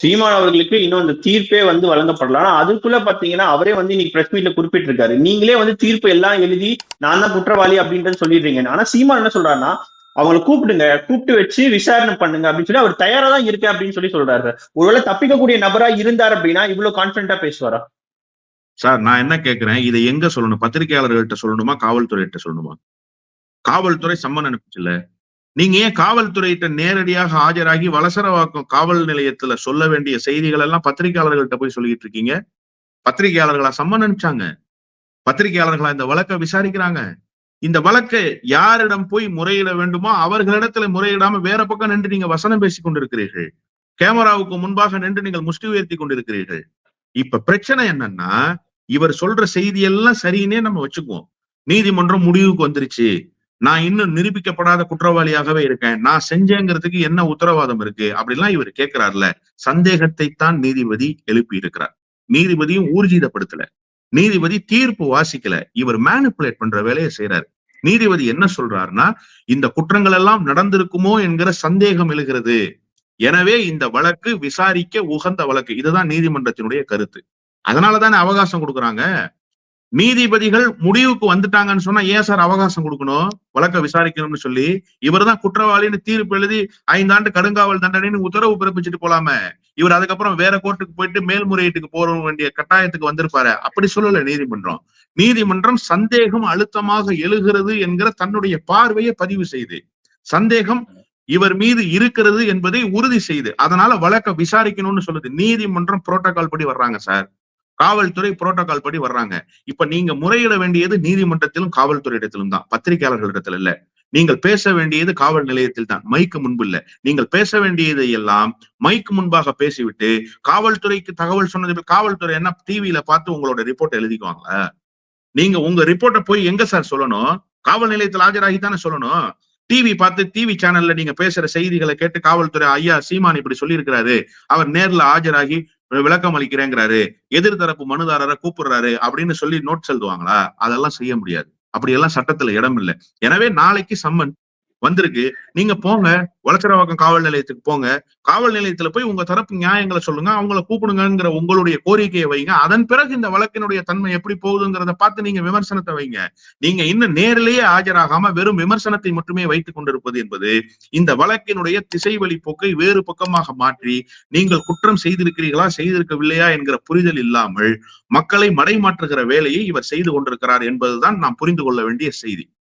சீமான் அவர்களுக்கு இன்னும் அந்த தீர்ப்பே வந்து வழங்கப்படலாம். ஆனா அதுக்குள்ள பாத்தீங்கன்னா அவரே வந்து இன்னைக்கு பிரஸ் மீட்ல குறிப்பிட்டிருக்காரு. நீங்களே வந்து தீர்ப்பு எல்லாம் எழுதி நான் தான் குற்றவாளி அப்படின்றது சொல்லிடுறீங்க. ஆனா சீமான் என்ன சொல்றாருன்னா அவங்களை கூப்பிடுங்க, கூப்பிட்டு வச்சு விசாரணை பண்ணுங்க அப்படின்னு சொல்லி அவர் தயாரா தான் இருக்கு அப்படின்னு சொல்லி சொல்றாரு. ஒருவேளை தப்பிக்கக்கூடிய நபரா இருந்தார் அப்படின்னா இவ்வளவு கான்பிடண்டா பேசுவாரா? சார் நான் என்ன கேட்கிறேன், இதை எங்க சொல்லணும்? பத்திரிகையாளர்கள்ட்ட சொல்லணுமா, காவல்துறையிட்ட சொல்லணுமா? காவல்துறை சம்மன் அனுப்பிச்சுல. நீங்க ஏன் காவல்துறையிட்ட நேரடியாக ஆஜராகி வலசரவாக்கம் காவல் நிலையத்துல சொல்ல வேண்டிய செய்திகள் எல்லாம் பத்திரிகையாளர்கள்ட்ட போய் சொல்லிட்டு இருக்கீங்க? பத்திரிகையாளர்களா சம்மன் அனுப்பிச்சாங்க? பத்திரிகையாளர்களா இந்த வழக்கை விசாரிக்கிறாங்க? இந்த வழக்கை யாரிடம் போய் முறையிட வேண்டுமோ அவர்களிடத்துல முறையிடாம வேற பக்கம் நின்று நீங்க வசனம் பேசிக் கொண்டிருக்கிறீர்கள். கேமராவுக்கு முன்பாக நின்று நீங்கள் முஷ்டி உயர்த்தி கொண்டிருக்கிறீர்கள். இப்ப பிரச்சனை என்னன்னா, இவர் சொல்ற செய்தி எல்லாம் சரின்னே நம்ம வச்சுக்குவோம். நீதிமன்றம் முடிவுக்கு வந்துருச்சு, நான் இன்னும் நிரூபிக்கப்படாத குற்றவாளியாகவே இருக்கேன், நான் செஞ்சேங்கிறதுக்கு என்ன உத்தரவாதம் இருக்கு அப்படிலாம் இவர் கேட்கிறார்ல. சந்தேகத்தை தான் நீதிபதி எழுப்பி இருக்கிறார். நீதிபதியும் ஊர்ஜிதப்படுத்தல. நீதிபதி தீர்ப்பு வாசிக்கல. இவர் மேனிப்புலேட் பண்ற வேலையை செய்யறாரு. நீதிபதி என்ன சொல்றாருன்னா, இந்த குற்றங்கள் எல்லாம் நடந்திருக்குமோ என்கிற சந்தேகம் எழுகிறது, எனவே இந்த வழக்கு விசாரிக்க உகந்த வழக்கு. இதுதான் நீதிமன்றத்தினுடைய கருத்து. அதனாலதானே அவகாசம் கொடுக்குறாங்க. நீதிபதிகள் முடிவுக்கு வந்துட்டாங்கன்னு சொன்னா ஏன் சார் அவகாசம் கொடுக்கணும் வழக்கை விசாரிக்கணும்னு சொல்லி? இவர் தான் குற்றவாளின்னு தீர்ப்பு எழுதி 5 ஆண்டு கடுங்காவல் தண்டனைன்னு உத்தரவு பிறப்பிச்சுட்டு போலாமே. இவர் அதுக்கப்புறம் வேற கோர்ட்டுக்கு போயிட்டு மேல்முறையீட்டுக்கு போற வேண்டிய கட்டாயத்துக்கு வந்திருப்பாரு. அப்படி சொல்லல நீதிமன்றம். நீதிமன்றம் சந்தேகம் அழுத்தமாக எழுகிறது என்கிற தன்னுடைய பார்வையை பதிவு செய்து, சந்தேகம் இவர் மீது இருக்கிறது என்பதை உறுதி செய்து, அதனால வழக்கை விசாரிக்கணும்னு சொல்லுது. நீதிமன்றம் புரோட்டோகால் படி வர்றாங்க சார். காவல்துறை புரோட்டோகால் படி வர்றாங்க. இப்ப நீங்க முறையிட வேண்டியது நீதிமன்றத்திலும் காவல்துறை இடத்திலும் தான், பத்திரிகையாளர்களிடத்துல இல்ல. நீங்கள் பேச வேண்டியது காவல் நிலையத்தில் தான், மைக்கு முன்பு இல்ல. நீங்கள் பேச வேண்டியதை எல்லாம் மைக்கு முன்பாக பேசிவிட்டு காவல்துறைக்கு தகவல் சொன்னது. காவல்துறை என்ன டிவியில பார்த்து உங்களோட ரிப்போர்ட் எழுதிக்குவாங்களா? நீங்க உங்க ரிப்போர்ட்டை போய் எங்க சார் சொல்லணும்? காவல் நிலையத்தில் ஆஜராகித்தானே சொல்லணும். டிவி பார்த்து டிவி சேனல்ல நீங்க பேசுற செய்திகளை கேட்டு காவல்துறை ஐயா சீமான் இப்படி சொல்லி இருக்கிறாரு, அவர் நேர்ல ஆஜராகி விளக்கம் அளிக்கிறேங்கிறாரு, எதிர்த்தரப்பு மனுதாரரை கூப்பிடுறாரு அப்படின்னு சொல்லி நோட்ஸ் எழுதுவாங்களா? அதெல்லாம் செய்ய முடியாது. அப்படி எல்லாம் சட்டத்துல இடம் இல்லை. எனவே நாளைக்கு சம்மன் வந்திருக்கு, நீங்க போங்க வலசரவாக்கம் காவல் நிலையத்துக்கு போங்க. காவல் நிலையத்துல போய் உங்க தரப்பு நியாயங்களை சொல்லுங்க, அவங்களை கூப்பிடுங்கிற உங்களுடைய கோரிக்கையை வைங்க. அதன் பிறகு இந்த வழக்கினுடைய தன்மை எப்படி போகுதுங்கிறத பார்த்து நீங்க விமர்சனத்தை வைங்க. நீங்க இன்னும் நேரிலேயே ஆஜராகாம வெறும் விமர்சனத்தை மட்டுமே வைத்துக் கொண்டிருப்பது என்பது இந்த வழக்கினுடைய திசை வழி போக்கை வேறு பக்கமாக மாற்றி, நீங்கள் குற்றம் செய்திருக்கிறீர்களா செய்திருக்கவில்லையா என்கிற புரிதல் இல்லாமல் மக்களை மடைமாற்றுகிற வேலையை இவர் செய்து கொண்டிருக்கிறார் என்பதுதான் நாம் புரிந்து கொள்ள வேண்டிய செய்தி.